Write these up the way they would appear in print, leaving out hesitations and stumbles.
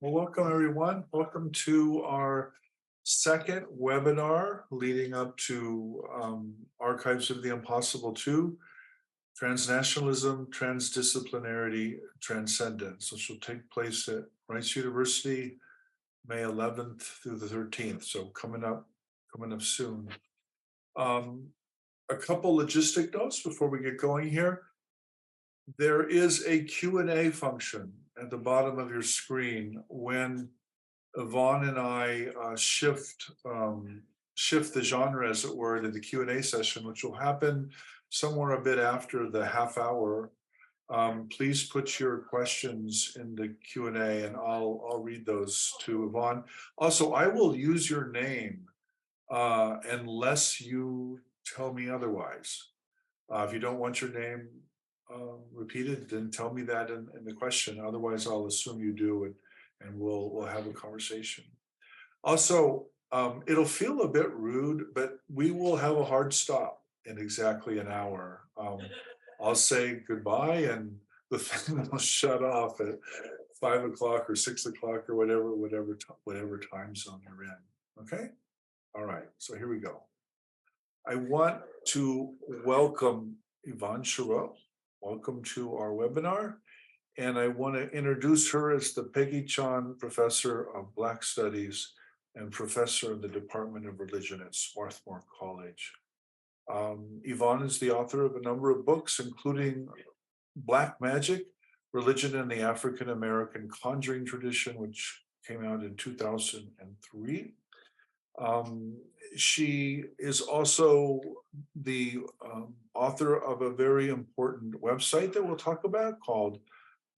Well, welcome everyone. Welcome to our second webinar leading up to Archives of the Impossible 2, Transnationalism, Transdisciplinarity, Transcendence, which will take place at Rice University, May 11th through the 13th. So coming up soon. A couple logistic notes before we get going here. There is a Q&A function at the bottom of your screen when Yvonne and I shift the genre, as it were, to the Q&A session, which will happen somewhere a bit after the half hour. Please put your questions in the Q&A and I'll read those to Yvonne. Also, I will use your name unless you tell me otherwise. If you don't want your name repeated, then tell me that in the question. Otherwise, I'll assume you do, and we'll have a conversation. Also, it'll feel a bit rude, but we will have a hard stop in exactly an hour. I'll say goodbye, and the thing will shut off at 5 o'clock or 6 o'clock or whatever time zone you're in. Okay? All right. So here we go. I want to welcome Yvonne Chireau. Welcome to our webinar. And I want to introduce her as the Peggy Chan Professor of Black Studies and Professor in the Department of Religion at Swarthmore College. Yvonne is the author of a number of books, including Black Magic, Religion in the African American Conjuring Tradition, which came out in 2003. She is also the author of a very important website that we'll talk about called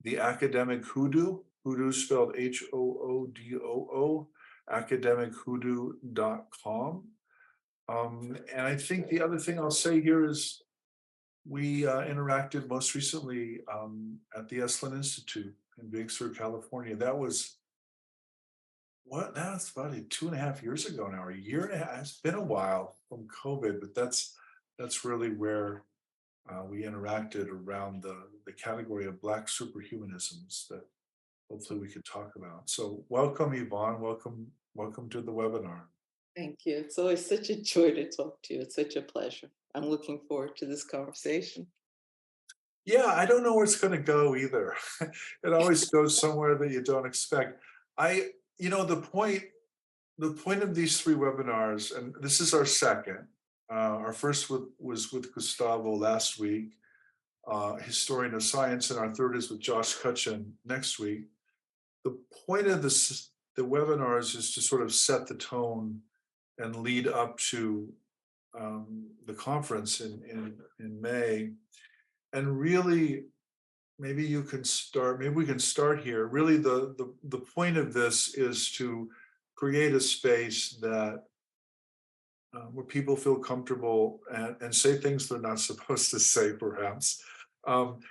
the Academic Hoodoo. Hoodoo spelled Hoodoo, academichoodoo.com. And I think the other thing I'll say here is we interacted most recently at the Esalen Institute in Big Sur, California. That's about 2.5 years ago now, or a year and a half. It's been a while from COVID, but that's really where we interacted around the category of Black superhumanisms that hopefully we could talk about. So welcome, Yvonne. Welcome to the webinar. Thank you. It's always such a joy to talk to you. It's such a pleasure. I'm looking forward to this conversation. Yeah, I don't know where it's going to go either. It always goes somewhere that you don't expect. The point of these 3 webinars, and this is our second. Our first was with Gustavo last week, historian of science, and our third is with Josh Cutchin next week. The point of the webinars is to sort of set the tone and lead up to the conference in May. And really, maybe we can start here. Really, the point of this is to create a space that where people feel comfortable and say things they're not supposed to say, perhaps. And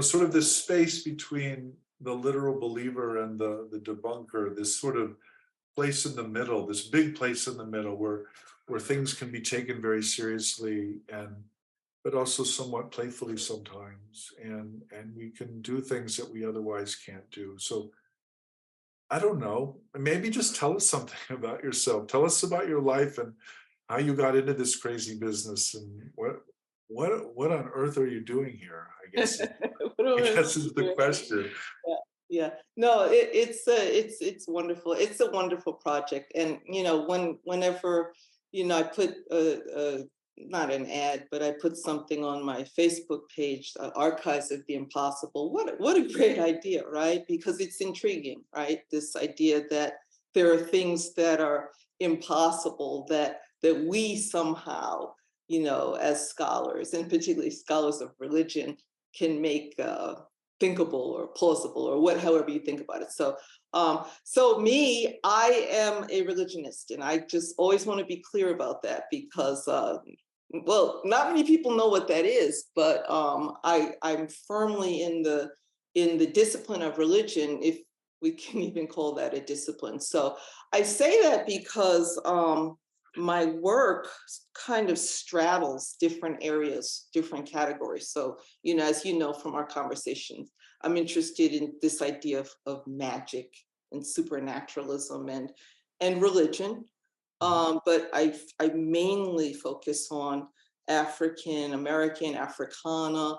sort of this space between the literal believer and the debunker, this sort of place in the middle, this big place in the middle where things can be taken very seriously but also somewhat playfully sometimes, and we can do things that we otherwise can't do. So I don't know, maybe just tell us something about yourself. Tell us about your life and how you got into this crazy business, and what on earth are you doing here? I guess is the question. Yeah. No, it's wonderful. It's a wonderful project, and whenever I put not an ad, but I put something on my Facebook page, Archives of the Impossible. What a great idea, right? Because it's intriguing, right? This idea that there are things that are impossible that we somehow, as scholars, and particularly scholars of religion, can make thinkable or plausible, or however you think about it. So me, I am a religionist, and I just always want to be clear about that, because not many people know what that is, but I'm firmly in the discipline of religion, if we can even call that a discipline. So I say that because my work kind of straddles different areas, different categories. So, as you know from our conversations, I'm interested in this idea of magic and supernaturalism and religion. But I mainly focus on African American, Africana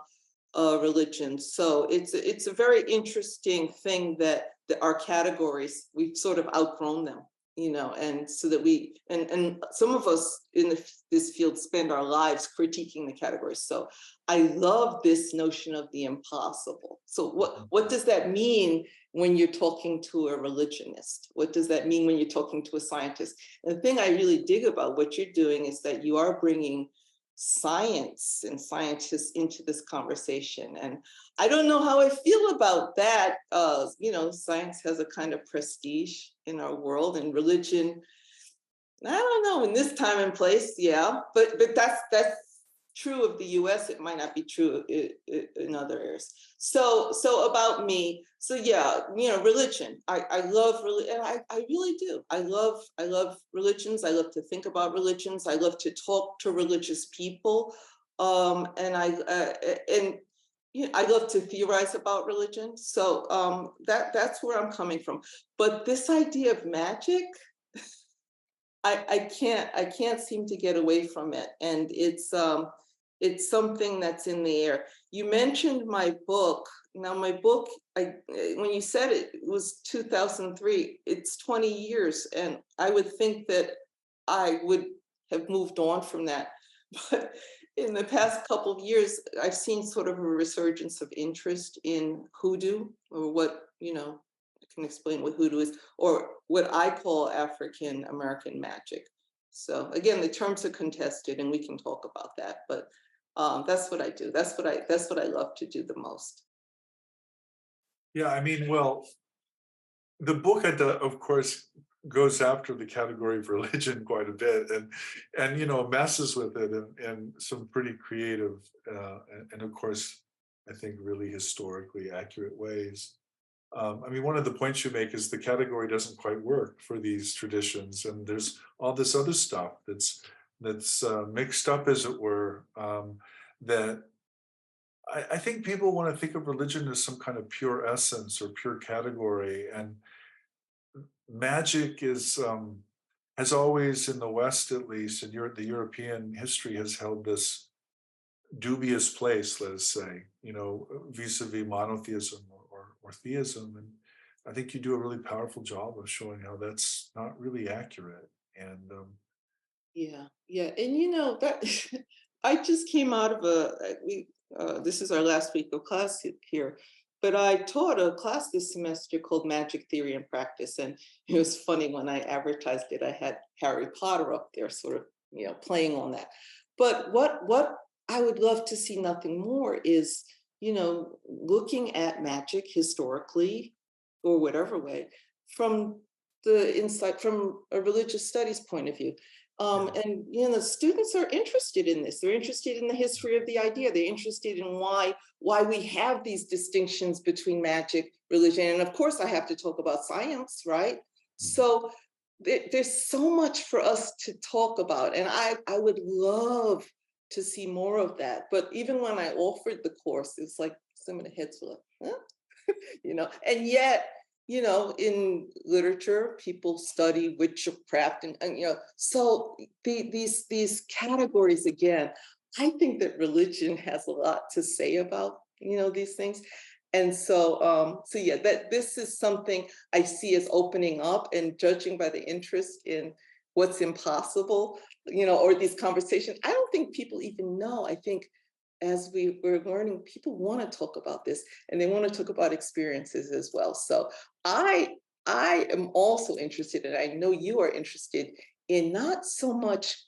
religion. So it's a very interesting thing that our categories, we've sort of outgrown them, and so that and some of us in this field spend our lives critiquing the categories. So I love this notion of the impossible. So what does that mean when you're talking to a religionist? What does that mean when you're talking to a scientist? And the thing I really dig about what you're doing is that you are bringing science and scientists into this conversation. And I don't know how I feel about that. Science has a kind of prestige in our world, and religion, I don't know, in this time and place, yeah. But that's true of the US. It might not be true in other areas. So about me, so yeah, religion. I love religion. I really do. I love religions. I love to think about religions. I love to talk to religious people. And I love to theorize about religion. So that's where I'm coming from. But this idea of magic, I can't seem to get away from it. And it's something that's in the air. You mentioned my book. Now my book, when you said it was 2003, it's 20 years. And I would think that I would have moved on from that. But in the past couple of years, I've seen sort of a resurgence of interest in hoodoo, or what, I can explain what hoodoo is, or what I call African American magic. So again, the terms are contested, and we can talk about that. But that's what I do. That's what I love to do the most. Yeah, I mean, well, the book, of course, goes after the category of religion quite a bit, and messes with it in some pretty creative and of course, I think really historically accurate ways. I mean, one of the points you make is the category doesn't quite work for these traditions, and there's all this other stuff that's mixed up, as it were. That I think people want to think of religion as some kind of pure essence or pure category, and magic has always, in the West at least, and the European history has held this dubious place, let us say, vis-a-vis monotheism or theism. And I think you do a really powerful job of showing how that's not really accurate. And Yeah, and that I just came out of this is our last week of class here, but I taught a class this semester called Magic Theory and Practice, and it was funny when I advertised it. I had Harry Potter up there, sort of playing on that. But what I would love to see nothing more is looking at magic historically, or whatever way, from the insight from a religious studies point of view. And the students are interested in this. They're interested in the history of the idea. They're interested in why we have these distinctions between magic, religion, and of course I have to talk about science, right? So there's so much for us to talk about, and I would love to see more of that. But even when I offered the course, it's like some of the heads were like, huh? And yet, in literature, people study witchcraft, and so these categories, again, I think that religion has a lot to say about these things. And so yeah, that this is something I see as opening up, and judging by the interest in what's impossible, or these conversations, I don't think people even know. I think as we're learning, people want to talk about this, and they want to talk about experiences as well. So I am also interested, and I know you are interested in not so much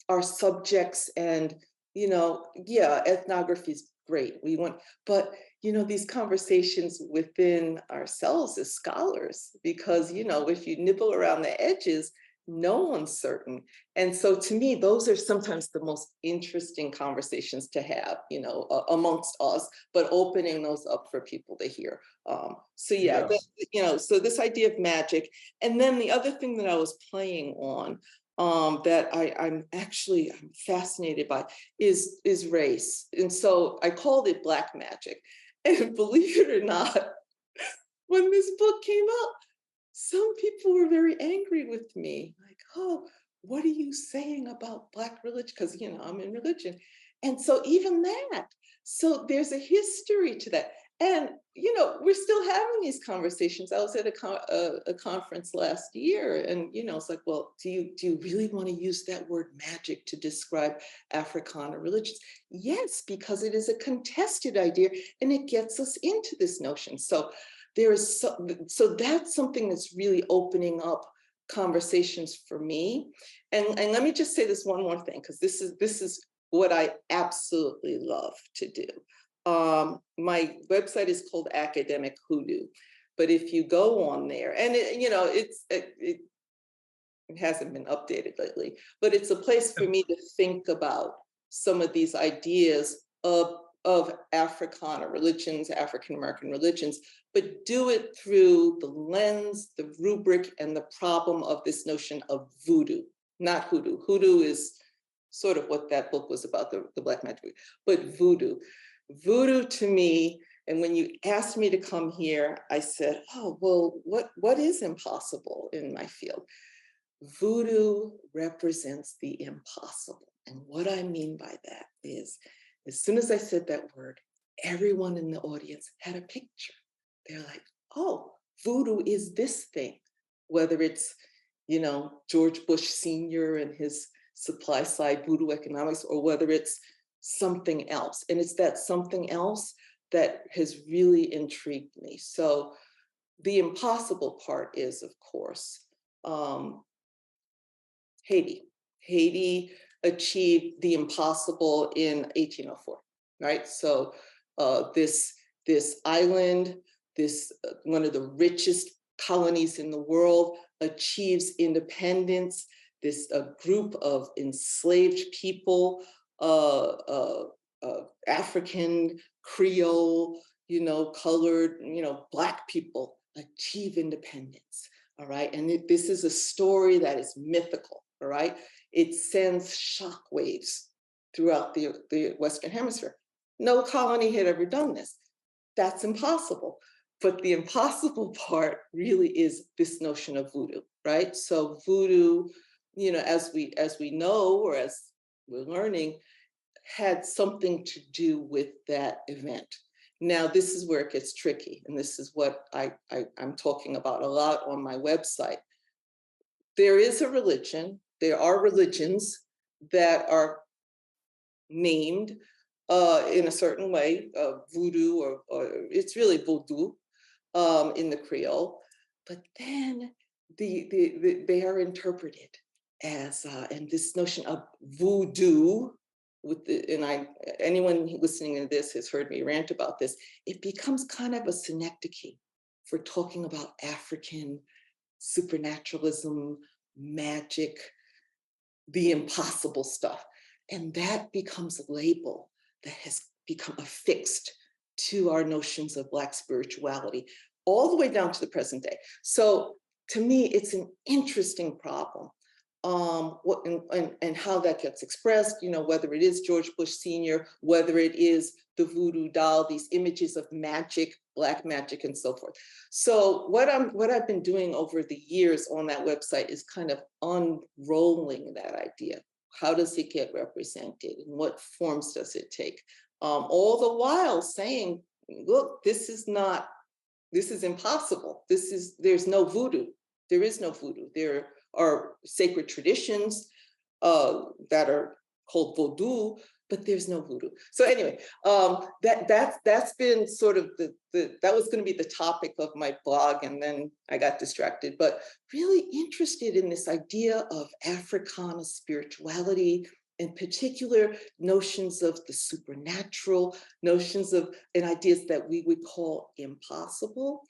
our subjects and, yeah, ethnography is great. We want, but, these conversations within ourselves as scholars, because, if you nibble around the edges, no one's certain. And so to me, those are sometimes the most interesting conversations to have, amongst us, but opening those up for people to hear. So yeah, so this idea of magic. And then the other thing that I was playing on, that I'm fascinated by is race. And so I called it Black magic. And believe it or not, when this book came out, people were very angry with me. Like, oh, what are you saying about Black religion? Because, I'm in religion. And so even that, so there's a history to that. And, we're still having these conversations. I was at a conference last year, and, it's like, well, do you really want to use that word magic to describe Africana religions? Yes, because it is a contested idea and it gets us into this notion. So so that's something that's really opening up conversations for me. And let me just say this one more thing, because this is what I absolutely love to do. My website is called Academic Hoodoo, but if you go on there, and it hasn't been updated lately, but it's a place for me to think about some of these ideas of Africana religions, African American religions, but do it through the lens, the rubric, and the problem of this notion of voodoo, not hoodoo. Hoodoo is sort of what that book was about, the Black magic, but voodoo. Voodoo to me, and when you asked me to come here, I said, oh, well, what is impossible in my field? Voodoo represents the impossible. And what I mean by that is, as soon as I said that word, everyone in the audience had a picture. They're like, oh, voodoo is this thing, whether it's, George Bush Sr. and his supply side voodoo economics, or whether it's something else. And it's that something else that has really intrigued me. So the impossible part is, of course, Haiti. Haiti achieved the impossible in 1804, right? So this island, this one of the richest colonies in the world, achieves independence. This group of enslaved people, African, Creole, colored, Black people achieve independence. All right, and this is a story that is mythical. All right, it sends shockwaves throughout the Western Hemisphere. No colony had ever done this. That's impossible. But the impossible part really is this notion of voodoo, right? So voodoo, as we know, or as we're learning, had something to do with that event. Now, this is where it gets tricky, and this is what I'm talking about a lot on my website. There is a religion, there are religions that are named in a certain way, voodoo, or it's really voodoo in the Creole, but then they are interpreted as, and this notion of voodoo, anyone listening to this has heard me rant about this, it becomes kind of a synecdoche for talking about African supernaturalism, magic, the impossible stuff. And that becomes a label that has become affixed to our notions of Black spirituality, all the way down to the present day. So to me, it's an interesting problem. And how that gets expressed, whether it is George Bush Sr., whether it is the voodoo doll, these images of magic, Black magic, and so forth. So what I've been doing over the years on that website is kind of unrolling that idea. How does it get represented, and what forms does it take? All the while saying, look, this is impossible. There's no voodoo. There is no voodoo. There are sacred traditions that are called Voodoo, but there's no voodoo. So anyway, that's been sort of that was going to be the topic of my blog, and then I got distracted. But really interested in this idea of Africana spirituality, in particular notions of the supernatural, notions of and ideas that we would call impossible.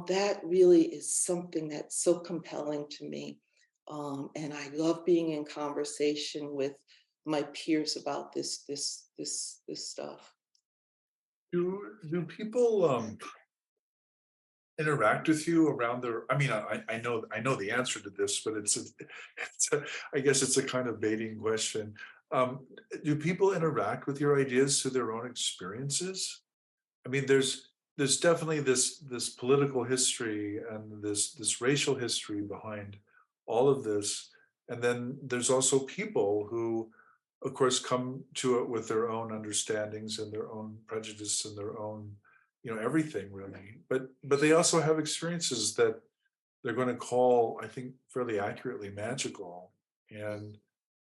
That really is something that's so compelling to me. And I love being in conversation with my peers about this stuff. Do people interact with you around their? I mean, I know the answer to this, but I guess it's a kind of baiting question. Do people interact with your ideas through their own experiences? I mean, there's there's definitely this political history and this racial history behind all of this. And then there's also people who, of course, come to it with their own understandings and their own prejudice and their own, everything really. But they also have experiences that they're going to call, I think, fairly accurately magical. And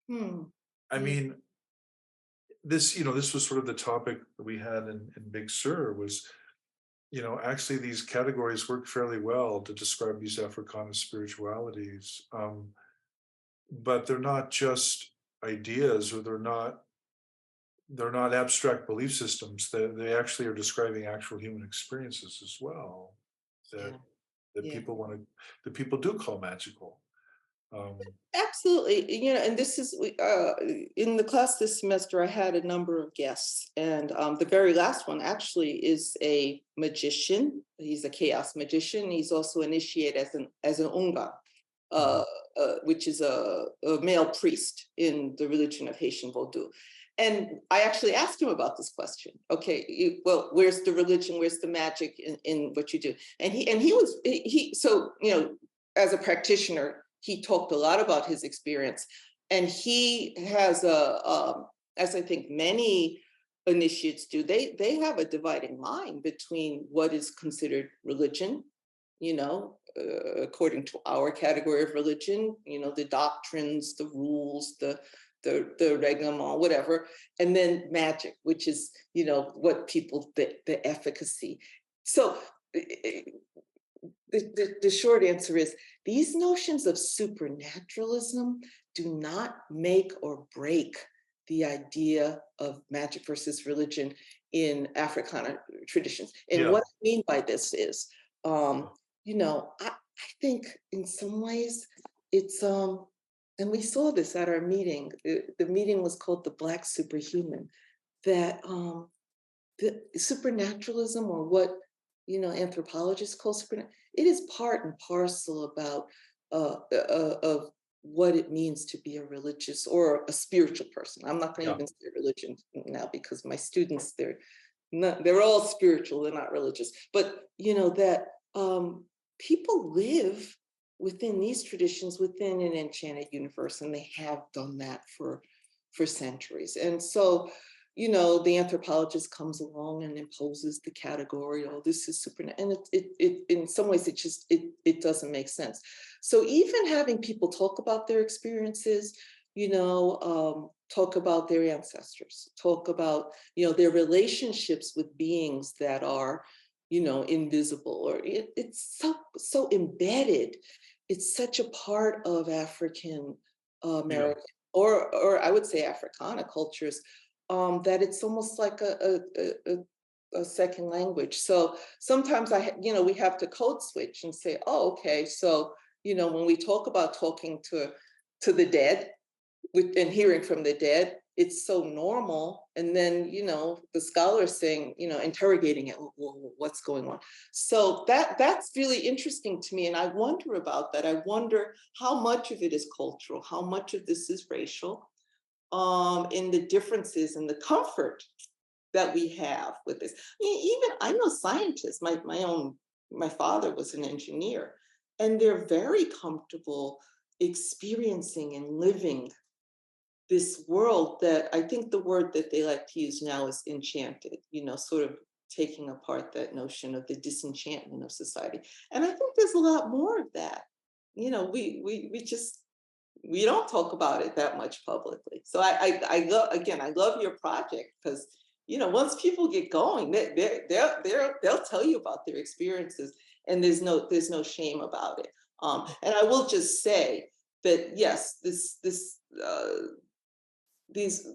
Hmm. I Yeah. mean, this was sort of the topic that we had in Big Sur was, actually these categories work fairly well to describe these Africana spiritualities. But they're not just ideas, or they're not abstract belief systems. They actually are describing actual human experiences as well, that Yeah. that Yeah. people want to that people do call magical. Um, Absolutely. And this is in the class this semester, I had a number of guests, and the very last one actually is a magician. He's a chaos magician. He's also initiated as an unga, uh, mhm. which is a male priest in the religion of Haitian Voodoo. And I actually asked him about this question. Okay, well, where's the religion? Where's the magic in what you do? And he was he so as a practitioner, he talked a lot about his experience, and he has as I think many initiates do, they have a dividing line between what is considered religion, according to our category of religion, the doctrines, the rules, the reglement, whatever, and then magic, which is, what people, the efficacy. So the short answer is these notions of supernaturalism do not make or break the idea of magic versus religion in Africana traditions. And Yeah. what I mean by this is, I think in some ways it's, and we saw this at our meeting. The meeting was called the Black Superhuman, that the supernaturalism, or what anthropologists call supernatural, it is part and parcel about of what it means to be a religious or a spiritual person. I'm not going to Yeah. even say religion now, because my students, they're all spiritual, they're not religious, but that people live within these traditions, within an enchanted universe, and they have done that for centuries. And so the anthropologist comes along and imposes the category, oh, this is super, and it in some ways it doesn't make sense. So even having people talk about their experiences, talk about their ancestors, talk about their relationships with beings that are invisible, or it's so embedded. It's such a part of African Yeah. American, or I would say Africana cultures, that it's almost like a second language. So sometimes we have to code switch and say, oh, okay, so when we talk about talking to the dead, and hearing from the dead, it's so normal. And then the scholars saying, interrogating it, well, what's going on? So that's really interesting to me, and I wonder about that. I wonder how much of it is cultural, how much of this is racial, in the differences and the comfort that we have with this. I mean, even I know scientists, my father was an engineer, and they're very comfortable experiencing and living this world that I think the word that they like to use now is enchanted, sort of taking apart that notion of the disenchantment of society. And I think there's a lot more of that. We don't talk about it that much publicly. So I love your project, because once people get going, they'll tell you about their experiences, and there's no shame about it. And I will just say that yes, these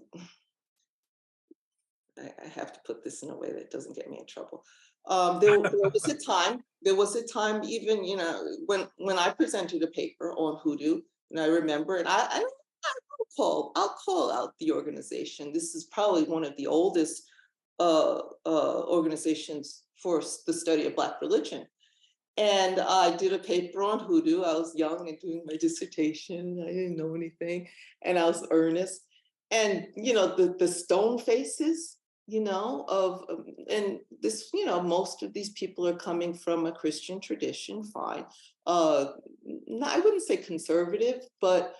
I have to put this in a way that doesn't get me in trouble. There was a time even, when I presented a paper on hoodoo, and I remember, and I'll call out the organization. This is probably one of the oldest organizations for the study of Black religion. And I did a paper on hoodoo. I was young and doing my dissertation. I didn't know anything, and I was earnest. And the stone faces and this, most of these people are coming from a Christian tradition, fine. I wouldn't say conservative, but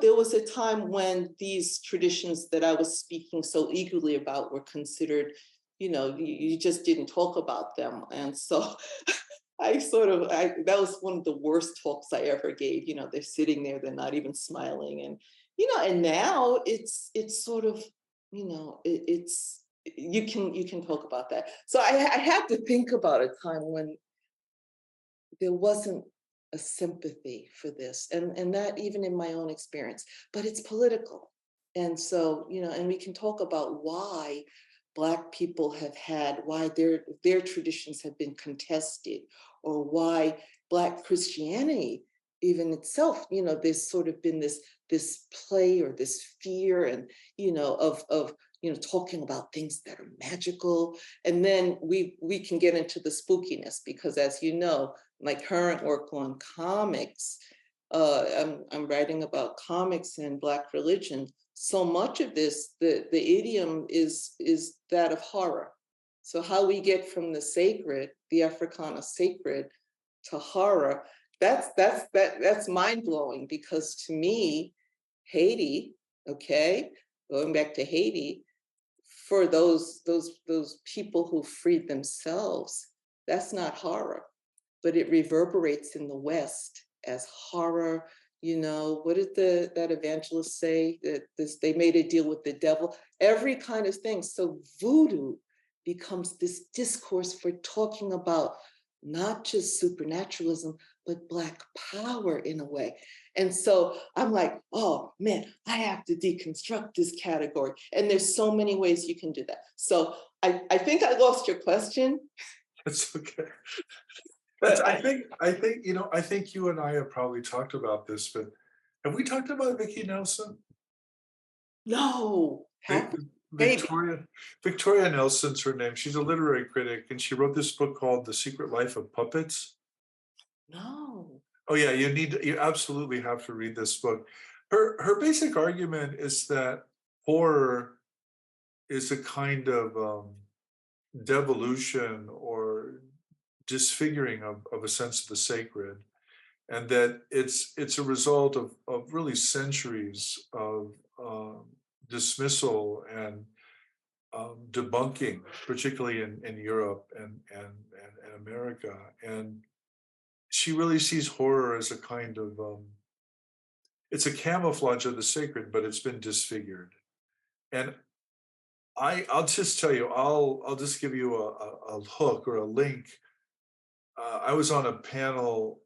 there was a time when these traditions that I was speaking so eagerly about were considered, you just didn't talk about them. And so that was one of the worst talks I ever gave. They're sitting there, they're not even smiling. And now it's sort of, it's, you can talk about that. So I had to think about a time when there wasn't a sympathy for this, and that even in my own experience, but it's political. And so, and we can talk about why Black people have had, why their traditions have been contested, or why Black Christianity even itself, there's sort of been this play or this fear, and of talking about things that are magical. And then we can get into the spookiness, because as you know, my current work on comics, I'm writing about comics and Black religion. So much of this, the idiom is that of horror. So how we get from the sacred, the Africana sacred, to horror, that's mind blowing, because to me, Haiti, okay, going back to Haiti, for those people who freed themselves, that's not horror, but it reverberates in the West as horror. What did that evangelist say? That they made a deal with the devil, every kind of thing. So voodoo becomes this discourse for talking about not just supernaturalism, but Black power in a way. And so I'm like, oh man, I have to deconstruct this category. And there's so many ways you can do that. So I think I lost your question. That's okay. But I think you and I have probably talked about this, but have we talked about Vicki Nelson? no, Vic- maybe. Victoria Nelson's her name. She's a literary critic, and she wrote this book called The Secret Life of Puppets. No. Oh yeah, you absolutely have to read this book. Her basic argument is that horror is a kind of devolution or disfiguring of a sense of the sacred, and that it's a result of really centuries of dismissal and debunking, particularly in Europe and America. And she really sees horror as a kind of it's a camouflage of the sacred, but it's been disfigured. And I'll just tell you, I'll just give you a hook or a link. I was on a panel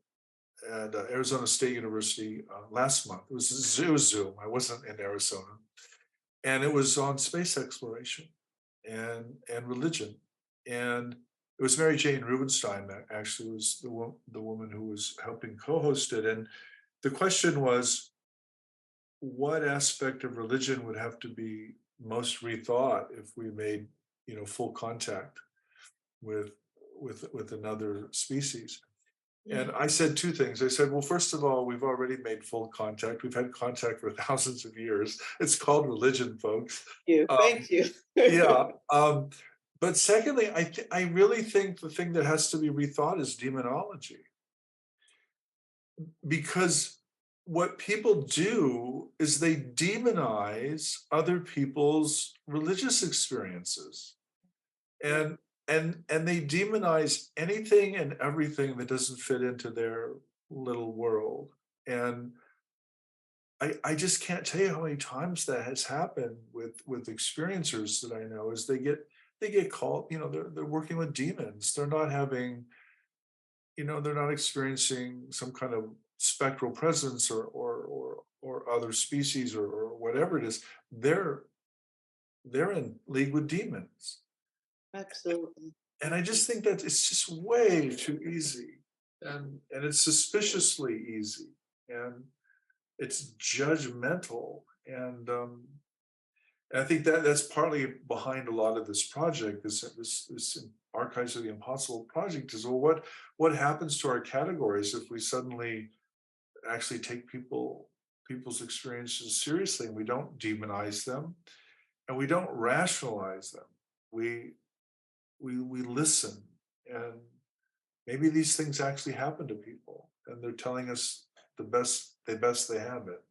at Arizona State University last month. It was Zoom. I wasn't in Arizona, and it was on space exploration and religion. And it was Mary Jane Rubenstein that actually was the woman who was helping co-host it. And the question was, what aspect of religion would have to be most rethought if we made full contact with with another species? And I said two things. I said, well, first of all, we've already made full contact. We've had contact for thousands of years. It's called religion, folks. Thank you. Yeah. But secondly, I really think the thing that has to be rethought is demonology, because what people do is they demonize other people's religious experiences, and they demonize anything and everything that doesn't fit into their little world. And I just can't tell you how many times that has happened with experiencers that I know, is they get called, they're working with demons. They're not having, they're not experiencing some kind of spectral presence or other species or whatever it is. They're in league with demons. Absolutely. And I just think that it's just way too easy, and it's suspiciously easy, and it's judgmental. And I think that that's partly behind a lot of this project, this Archives of the Impossible project, is, well, what happens to our categories if we suddenly actually take people's experiences seriously, and we don't demonize them and we don't rationalize them? we we listen, and maybe these things actually happen to people, and they're telling us the best they have it.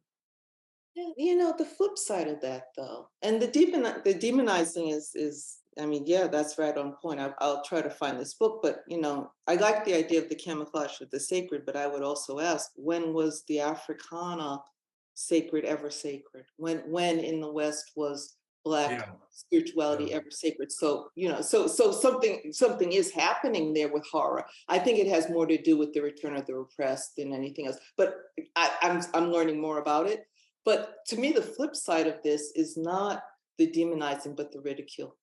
Yeah, the flip side of that though, and the demonizing is, I mean, yeah, that's right on point. I'll try to find this book, but I like the idea of the camouflage of the sacred, but I would also ask, when was the Africana sacred ever sacred? When in the West was Black Yeah, spirituality yeah, ever sacred? So, so something is happening there with horror. I think it has more to do with the return of the repressed than anything else. But I'm learning more about it. But to me, the flip side of this is not the demonizing, but the ridicule.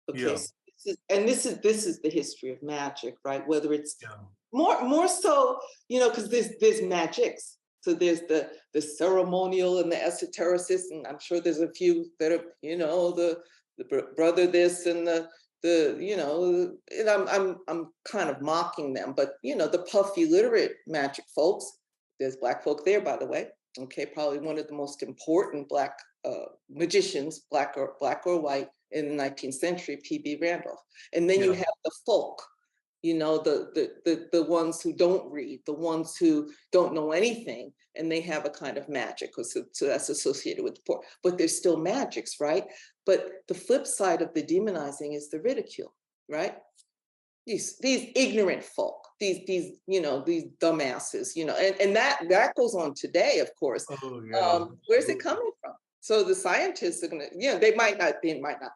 Okay, yeah, so this is the history of magic, right? Whether it's yeah, more so, because there's magics. So there's the ceremonial and the esotericists, and I'm sure there's a few that are, the brother this and and I'm kind of mocking them, but the puffy literate magic folks. There's Black folk there, by the way. Okay, probably one of the most important Black magicians, Black or white, in the 19th century, P.B. Randolph. And then you yeah, have the folk, the ones who don't read, the ones who don't know anything, and they have a kind of magic, so that's associated with the poor. But there's still magics, right? But the flip side of the demonizing is the ridicule, right? These ignorant folk, these dumbasses, and that goes on today, of course. oh yeah, Where's it absolutely. coming from? So the scientists are gonna, they might not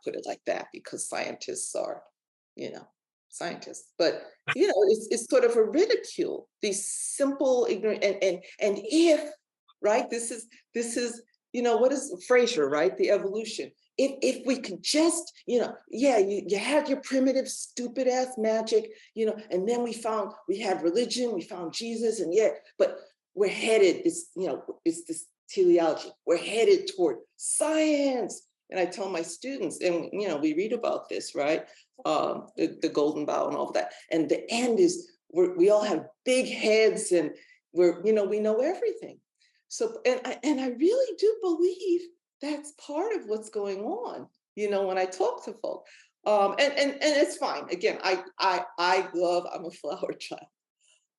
put it like that because scientists are, you know, scientists. But it's sort of a ridicule, these simple, ignorant, and if, right, this is, what is Fraser, right? The evolution. If we could just, yeah, you had your primitive, stupid ass magic, and then we had religion, we found Jesus, and yeah, but we're headed it's this teleology. We're headed toward science. And I tell my students, and we read about this, right? The Golden Bough and all of that. And the end is we all have big heads, and we know everything. So, and I really do believe that's part of what's going on, when I talk to folk. And it's fine. Again, I'm a flower child.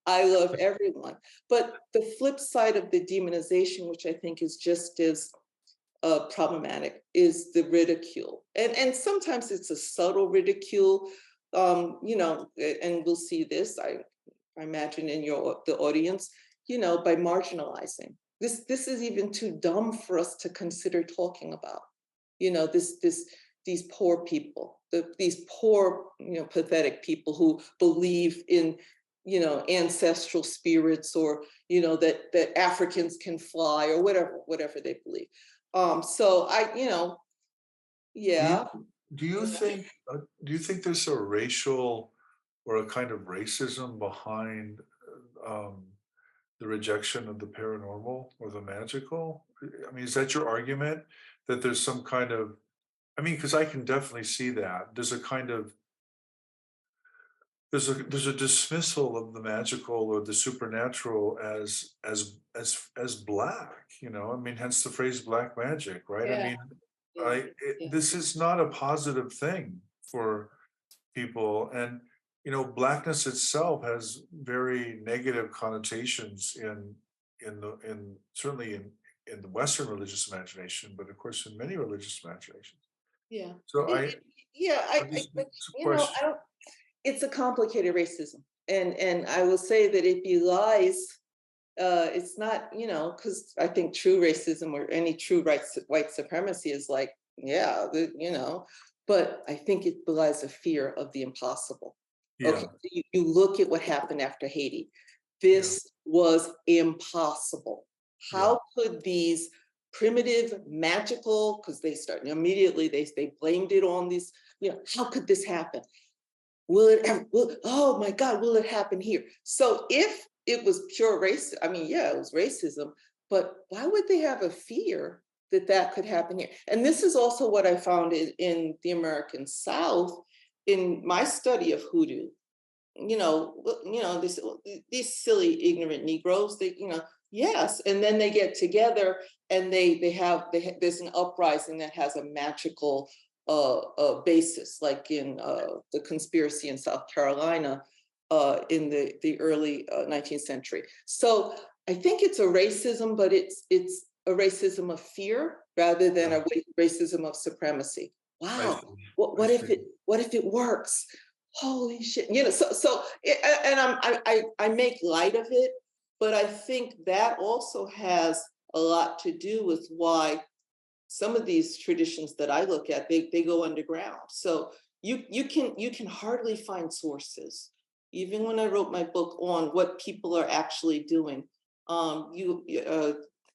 I love everyone. But the flip side of the demonization, which I think is just as problematic, is the ridicule. And sometimes it's a subtle ridicule, and we'll see this, I imagine, in the audience, by marginalizing. This is even too dumb for us to consider talking about. These poor people, these poor, pathetic people who believe in, ancestral spirits, or that Africans can fly, or whatever they believe. So Do you yeah. do you think there's a racial or a kind of racism behind um, the rejection of the paranormal or the magical? I mean, is that your argument, that there's some kind of, I mean, because I can definitely see that there's a kind of, there's a dismissal of the magical or the supernatural as black, I mean, hence the phrase black magic, right? I Yeah, mean, yeah, yeah, this is not a positive thing for people, and blackness itself has very negative connotations in certainly in the Western religious imagination, but of course in many religious imaginations. yeah. So Yeah, it's a I question. don't. It's a complicated racism, and I will say that it belies. It's not, because I think true racism or any true white supremacy is like, yeah, but I think it belies a fear of the impossible. Okay, Yeah, you look at what happened after Haiti. yeah, This was impossible. yeah, How could these primitive, magical, because they start immediately, they blamed it on these, how could this happen? Will it ever, oh my God, will it happen here? So if it was pure race, I mean, yeah, it was racism, but why would they have a fear that that could happen here? And this is also what I found in the American South in my study of hoodoo. These silly, ignorant Negroes, yes, and then they get together and there's an uprising that has a magical basis, like in the conspiracy in South Carolina in the early 19th century. So I think it's a racism, but it's a racism of fear rather than Yeah, a racism of supremacy. I Wow, see. I what if see. it works? Holy shit! You know, and I make light of it, but I think that also has a lot to do with why some of these traditions that I look at, they go underground. So you can hardly find sources. Even when I wrote my book on what people are actually doing, you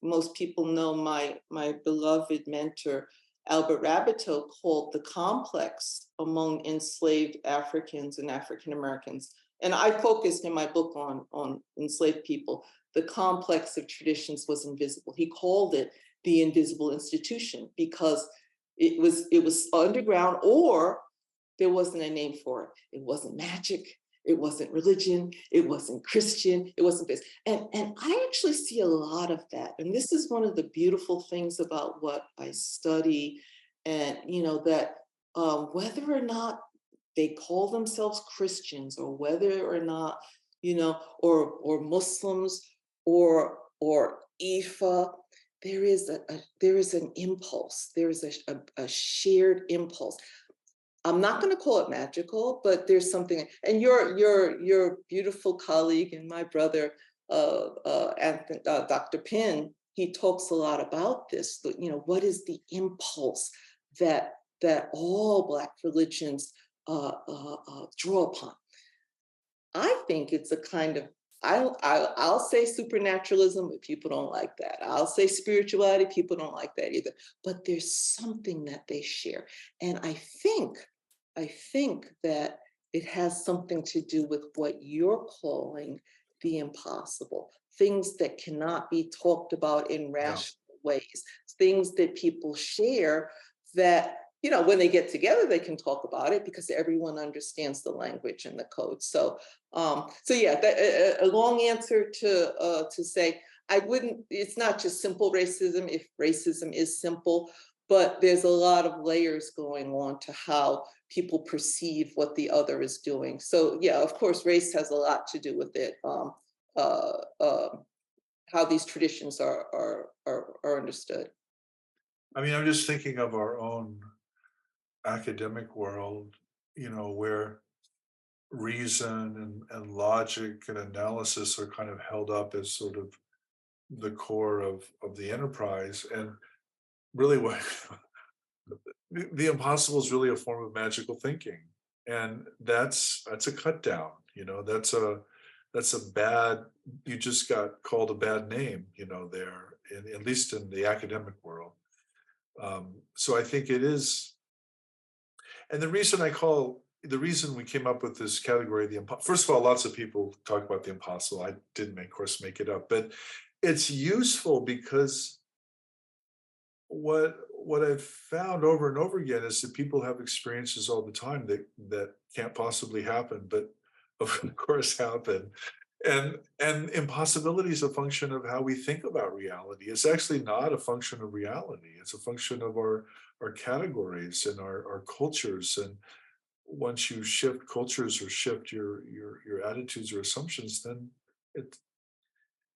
most people know my beloved mentor Albert Rabbitoe called the complex among enslaved Africans and African Americans. And I focused in my book on enslaved people. The complex of traditions was invisible. He called it the invisible institution because it was underground, or there wasn't a name for it. It wasn't magic, it wasn't religion, it wasn't Christian, it wasn't this. And I actually see a lot of that. And this is one of the beautiful things about what I study. And you know, that whether or not they call themselves Christians, or whether or not, you know, or Muslims, or Ifa, there is an impulse. There is a shared impulse. I'm not going to call it magical, but there's something. And your beautiful colleague and my brother, Anthony, Dr. Pinn, he talks a lot about this. You know, what is the impulse that all Black religions draw upon? I think it's a kind of, I'll say supernaturalism, but people don't like that. I'll say spirituality, people don't like that either. But there's something that they share. And I think that it has something to do with what you're calling the impossible, things that cannot be talked about in Yeah. rational ways, things that people share that, you know, when they get together, they can talk about it because everyone understands the language and the code. So, so yeah, a long answer to say I wouldn't. It's not just simple racism. If racism is simple, but there's a lot of layers going on to how people perceive what the other is doing. So yeah, of course, race has a lot to do with it. Uh, uh, how these traditions are understood. I mean, I'm just thinking of our own academic world, you know, where reason and logic and analysis are kind of held up as sort of the core of the enterprise. And really what the impossible is really a form of magical thinking. And that's a cut down, you know, that's a bad, you just got called a bad name, you know, there, at least in the academic world. So I think it is, and the reason we came up with this category, first of all, lots of people talk about the impossible. I didn't, of course, make it up, but it's useful because what I've found over and over again is that people have experiences all the time that can't possibly happen, but of course happen. And impossibility is a function of how we think about reality. It's actually not a function of reality. It's a function of our categories and our cultures. And once you shift cultures or shift your attitudes or assumptions, then it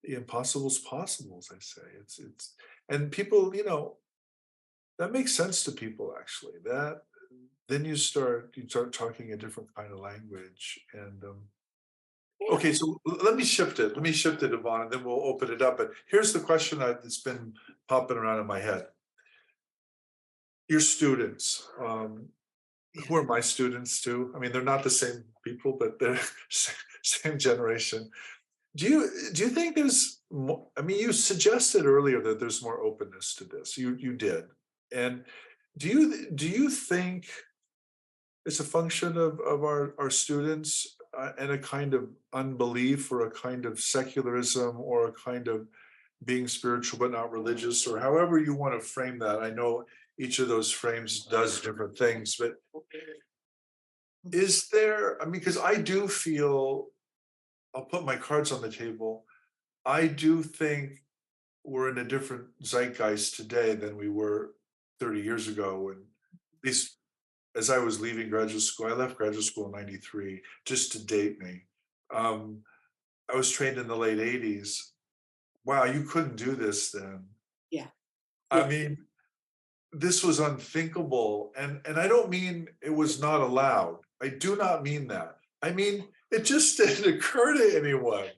the impossible is possible, as I say. It's and people, you know, that makes sense to people actually. That then you start talking a different kind of language. And Yeah. okay, so let me shift it. Let me shift it, Yvonne, and then we'll open it up. But here's the question that's been popping around in my head. Your students, Yeah. who are my students too. I mean, they're not the same people, but they're same generation. Do you think there's more, I mean, you suggested earlier that there's more openness to this. You did. And do you think it's a function of our students and a kind of unbelief or a kind of secularism or a kind of being spiritual but not religious, or however you want to frame that? I know each of those frames does different things, but is there, I mean, because I do feel, I'll put my cards on the table. I do think we're in a different zeitgeist today than we were 30 years ago, when at least as I was leaving graduate school, I left graduate school in 93, just to date me. Um, I was trained in the late 80s. Wow, you couldn't do this then. Yeah. I Yeah. mean, this was unthinkable. And I don't mean it was not allowed. I do not mean that. I mean, it just didn't occur to anyone.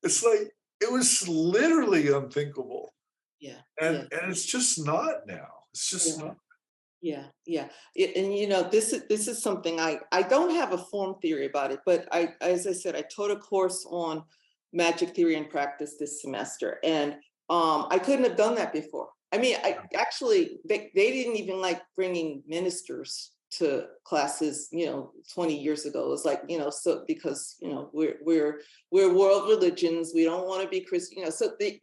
It's like it was literally unthinkable. Yeah. Yeah. And it's just not now. It's just Yeah. not. Yeah, yeah. And this is something I don't have a form theory about it, but as I said, I taught a course on magic theory and practice this semester, and I couldn't have done that before. I mean, I actually they didn't even like bringing ministers to classes, 20 years ago. It was like, so because we're world religions, we don't want to be Christian, so the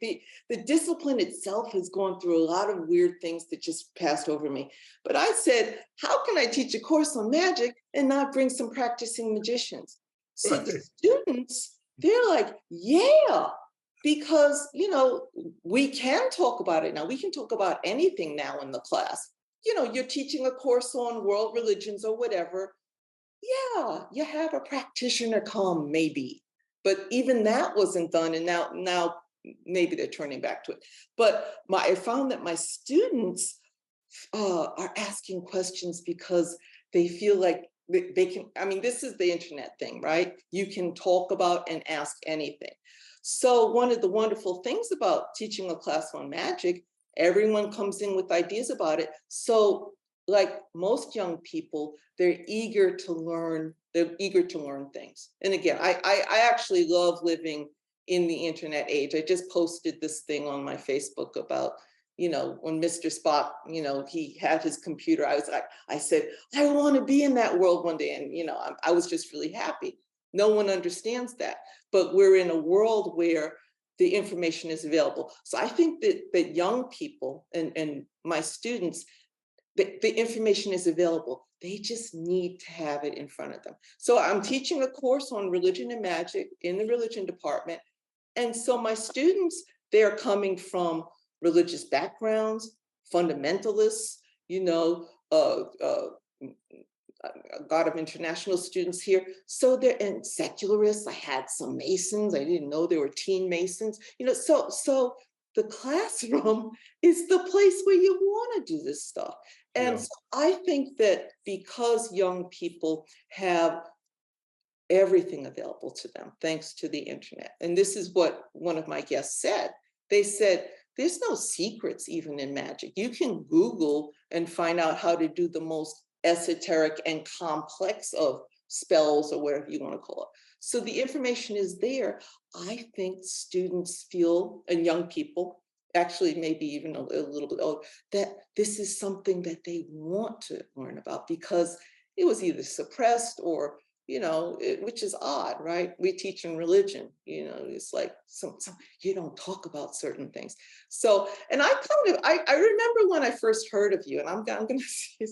discipline itself has gone through a lot of weird things that just passed over me. But I said, how can I teach a course on magic and not bring some practicing magicians? So the Right. students, they're like, yeah, because, we can talk about it now. We can talk about anything now in the class. You're teaching a course on world religions or whatever. Yeah, you have a practitioner come, maybe. But even that wasn't done. And now maybe they're turning back to it. But I found that my students are asking questions because they feel like they can. I mean, this is the internet thing, right? You can talk about and ask anything. So one of the wonderful things about teaching a class on magic, everyone comes in with ideas about it. So like most young people, they're eager to learn. They're eager to learn things. And again, I actually love living in the internet age. I just posted this thing on my Facebook about, when Mr. Spock, he had his computer. I said, I want to be in that world one day. And, I was just really happy. No one understands that. But we're in a world where the information is available. So I think that young people and my students, the information is available. They just need to have it in front of them. So I'm teaching a course on religion and magic in the religion department. And so my students, they're coming from religious backgrounds, fundamentalists, a lot of international students here. So they're and secularists. I had some Masons. I didn't know there were teen Masons. So the classroom is the place where you want to do this stuff. And Yeah. so I think that because young people have everything available to them thanks to the internet. And this is what one of my guests said. They said, there's no secrets even in magic. You can Google and find out how to do the most esoteric and complex of spells or whatever you want to call it. So the information is there. I think students feel, and young people, actually maybe even a little bit older, that this is something that they want to learn about because it was either suppressed or which is odd, right? We teach in religion, it's like some you don't talk about certain things. So, and I remember when I first heard of you, and I'm going to say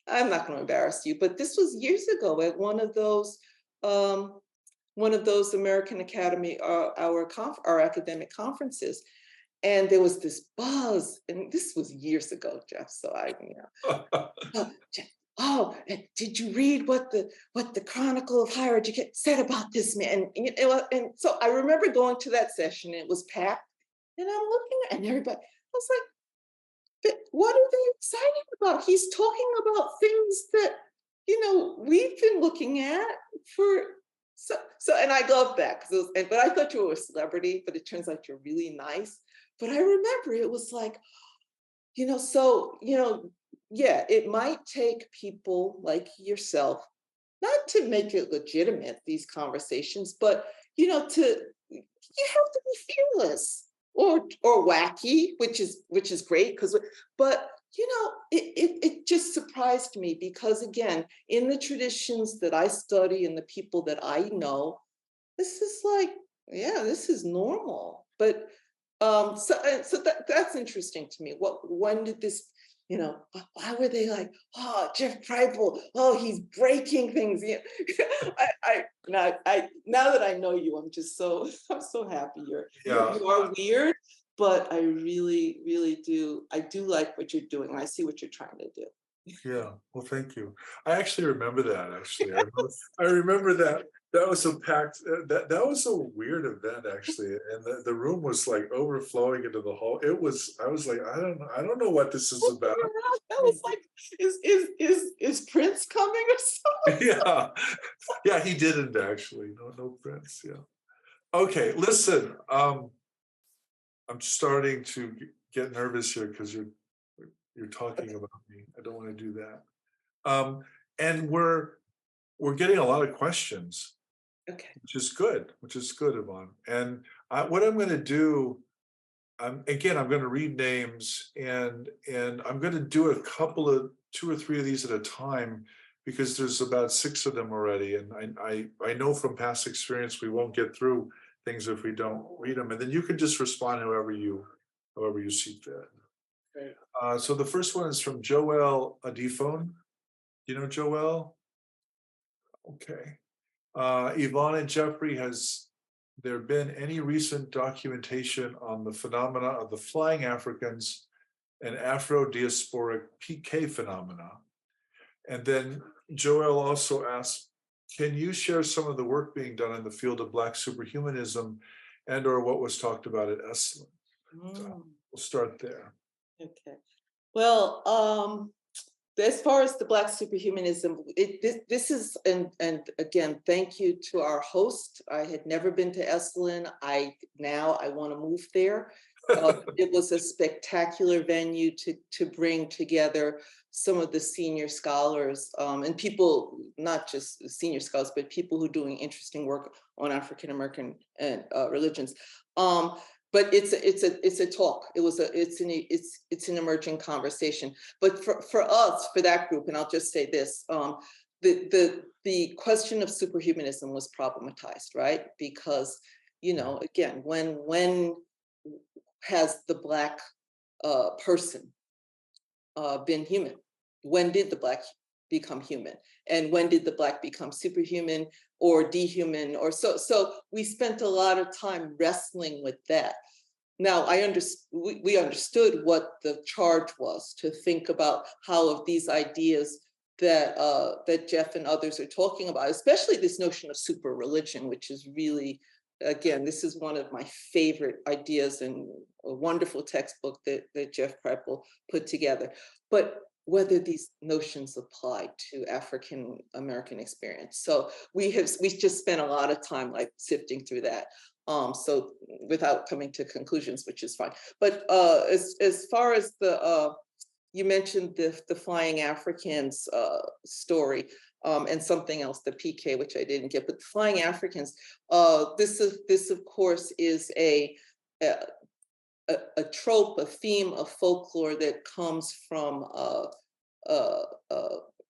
I'm not going to embarrass you, but this was years ago at one of those American Academy, our academic conferences. And there was this buzz, and this was years ago, Jeff. So Jeff, oh, did you read what the Chronicle of Higher Education said about this man? And so I remember going to that session. And it was packed, and I'm looking at and everybody. I was like, "What are they excited about? He's talking about things that we've been looking at for." So, and I love that but I thought you were a celebrity, but it turns out you're really nice. But I remember it was like, yeah, it might take people like yourself, not to make it legitimate, these conversations, but you have to be fearless or wacky, which is great but it just surprised me because again, in the traditions that I study and the people that I know, this is like, yeah, this is normal. But so that's interesting to me. When did this, why were they like, oh, Jeff Kripal, oh, he's breaking things. Now that I know you, I'm so happy Yeah. you are weird, but I really, really do. I do like what you're doing. And I see what you're trying to do. Yeah, well, thank you. I actually remember that, actually. I remember that. That was a packed, that was a weird event, actually, and the room was like overflowing into the hall. I was like, I don't know what this is about. That was like, is Prince coming or something? Yeah, yeah, he didn't actually. No Prince. Yeah. Okay, listen. I'm starting to get nervous here because you're talking about me. I don't want to do that. And we're getting a lot of questions, Okay. which is good, Yvonne. And what I'm going to do, I'm going to read names, and I'm going to do a couple of two or three of these at a time because there's about six of them already, and I know from past experience we won't get through things if we don't read them, and then you can just respond however you see fit. Great. So the first one is from Joel Adifone. You know Joel? Okay. Yvonne and Jeffrey, has there been any recent documentation on the phenomena of the flying Africans and Afro-diasporic PK phenomena? And then Joel also asked, can you share some of the work being done in the field of Black superhumanism and or what was talked about at Esalen? So we'll start there. Okay. Well, as far as the Black superhumanism, this is, and again, thank you to our host. I had never been to Esalen. Now I want to move there. It was a spectacular venue to bring together some of the senior scholars and people, not just senior scholars, but people who are doing interesting work on African American and religions. But it's a talk. It's an emerging conversation. But for us, for that group, and I'll just say this, the question of superhumanism was problematized, right? Because, again, when has the Black person been human? When did the Black become human? And when did the Black become superhuman or dehuman? Or so we spent a lot of time wrestling with that. Now, we understood what the charge was, to think about how of these ideas that Jeff and others are talking about, especially this notion of super religion, which is really, again, this is one of my favorite ideas and a wonderful textbook that Jeff Kripal put together. But whether these notions apply to African American experience. So we just spent a lot of time like sifting through that. So without coming to conclusions, which is fine. But as far as you mentioned the Flying Africans story, and something else, the PK, which I didn't get, but the Flying Africans, this of course is a trope, a theme of folklore that comes from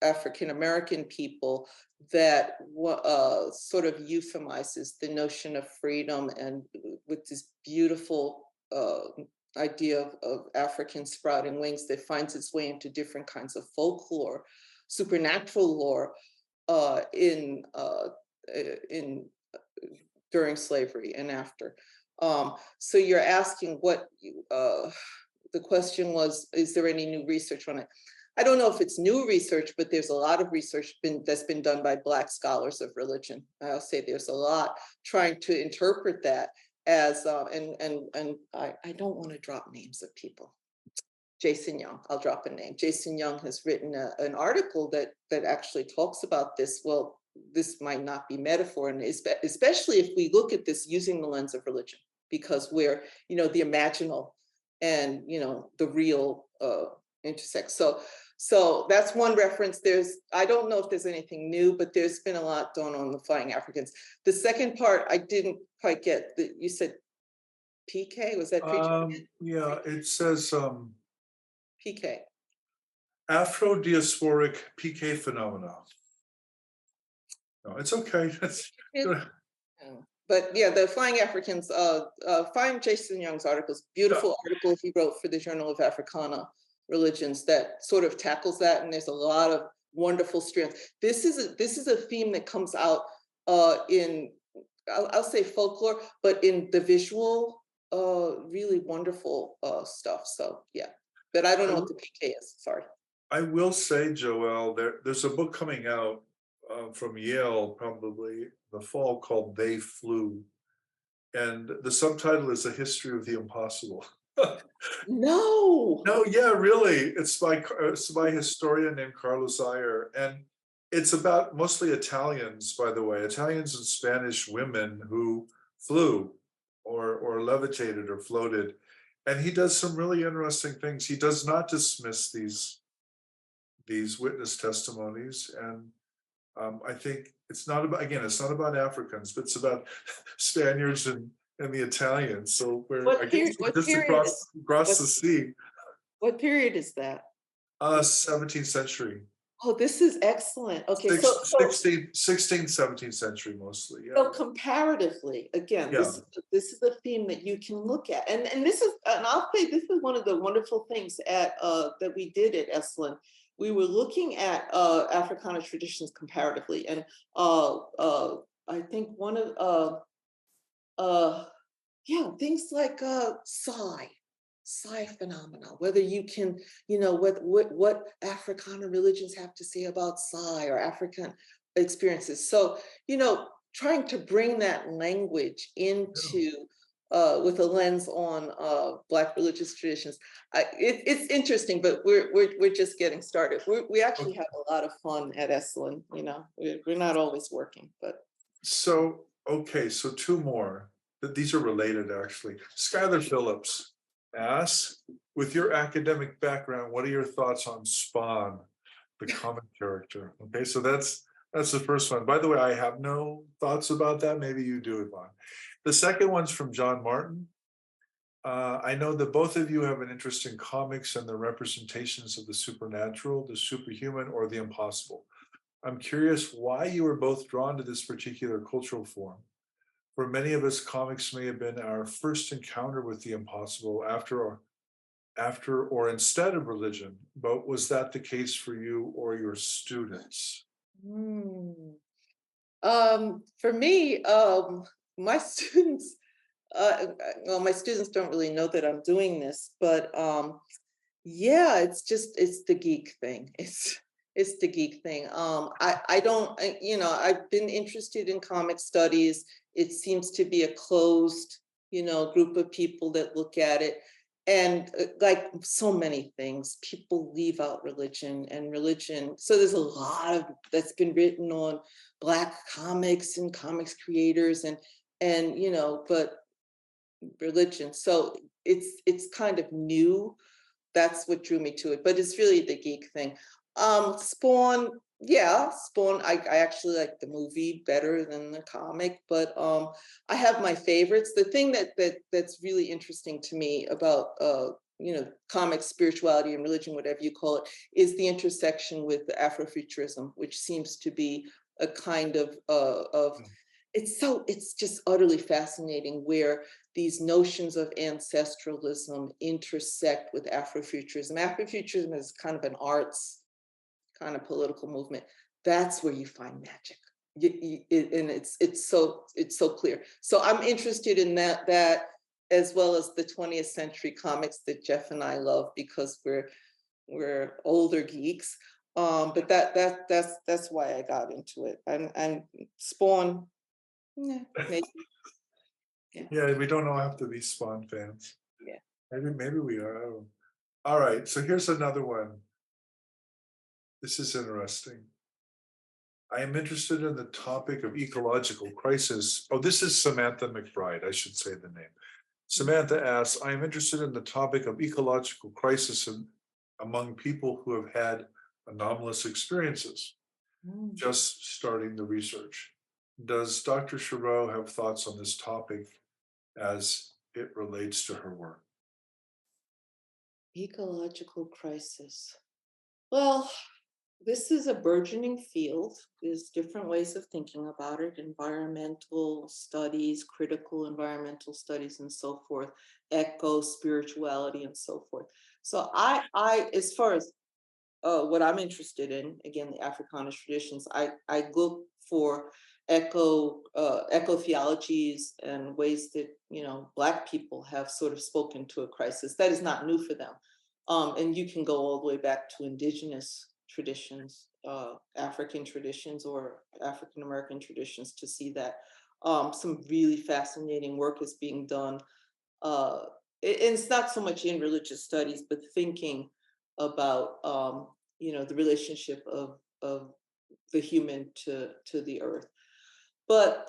African American people that sort of euphemizes the notion of freedom, and with this beautiful idea of African sprouting wings that finds its way into different kinds of folklore, supernatural lore in during slavery and after. So you're asking what the question was, is there any new research on it? I don't know if it's new research, but there's a lot of research that's been done by Black scholars of religion. I'll say there's a lot trying to interpret that as, and I don't want to drop names of people. Jason Young, I'll drop a name. Jason Young has written an article that actually talks about this. Well, this might not be metaphor, and especially if we look at this using the lens of religion, because we're, the imaginal and, the real intersect. So that's one reference. I don't know if there's anything new, but there's been a lot done on the Flying Africans. The second part, I didn't quite get. You said PK, was that preaching? Yeah, it says PK. Afro-diasporic PK phenomena. No, it's okay. But yeah, the Flying Africans, find Jason Young's articles, beautiful article he wrote for the Journal of Africana Religions that sort of tackles that, and there's a lot of wonderful strands. This is a theme that comes out in, I'll say folklore, but in the visual, really wonderful stuff. So yeah, but I don't know what the PK is, sorry. I will say, Joel, there's a book coming out from Yale, probably the fall, called "They Flew," and the subtitle is "A History of the Impossible." No. No, yeah, really. It's by a historian named Carlos Ayer, and it's about mostly Italians, by the way, Italians and Spanish women who flew or levitated or floated. And he does some really interesting things. He does not dismiss these witness testimonies, and I think it's not about, again, it's not about Africans, but it's about Spaniards and the Italians. So we're, I What guess, period? What just period? across What the sea. what period is that? 17th century. Oh, this is excellent. Okay, Six, so 16th, 17th century mostly. Yeah. so comparatively, again, Yeah. this is a theme that you can look at, and this is, and I'll say this is one of the wonderful things at that we did at Esalen. We were looking at Africana traditions comparatively, and I think one of uh, yeah, things like psi phenomena, whether you can, what Africana religions have to say about psi or African experiences. So, trying to bring that language Yeah. into with a lens on Black religious traditions. It's interesting, but we're just getting started. We actually Okay. have a lot of fun at Esalen. We're not always working, but So, okay, so two more. These are related, actually. Skylar Phillips asks, with your academic background, what are your thoughts on Spawn, the comic character? Okay, so that's the first one. By the way, I have no thoughts about that. Maybe you do, Yvonne. The second one's from John Martin. I know that both of you have an interest in comics and the representations of the supernatural, the superhuman, or the impossible. I'm curious why you were both drawn to this particular cultural form. For many of us, comics may have been our first encounter with the impossible after or instead of religion, but was that the case for you or your students? Hmm. For me, my students, well, my students don't really know that I'm doing this, but yeah, it's the geek thing. It's the geek thing. I don't, I've been interested in comic studies. It seems to be a closed, group of people that look at it. And like so many things, people leave out religion and religion. So there's a lot of that's been written on Black comics and comics creators and but religion. So it's kind of new. That's what drew me to it, but it's really the geek thing. Spawn, yeah, Spawn. I actually like the movie better than the comic, but I have my favorites. The thing that's really interesting to me about comics, spirituality, and religion, whatever you call it, is the intersection with the Afrofuturism, which seems to be a kind of it's just utterly fascinating where these notions of ancestralism intersect with Afrofuturism. Afrofuturism is kind of an arts kind of political movement. That's where you find magic. And it's so clear. So I'm interested in that as well as the 20th century comics that Jeff and I love because we're older geeks. But that's why I got into it. And Spawn, yeah, maybe, yeah, Yeah, we don't all have to be Spawn fans. yeah. Maybe we are. I don't know. All right, so here's another one. This is interesting. I am interested in the topic of ecological crisis. Oh, this is Samantha McBride. I should say the name. Samantha asks, I am interested in the topic of ecological crisis among people who have had anomalous experiences, Mm. just starting the research. Does Dr. Chireau have thoughts on this topic as it relates to her work? Ecological crisis. Well, this is a burgeoning field. There's different ways of thinking about it, environmental studies, critical environmental studies, and so forth, eco spirituality, and so forth. So as far as what I'm interested in, again, the Africana traditions, I look for eco theologies and ways that Black people have sort of spoken to a crisis that is not new for them. And you can go all the way back to indigenous traditions, African traditions or African American traditions to see that. Some really fascinating work is being done. Uh, and it's not so much in religious studies, but thinking about the relationship of the human to the earth. But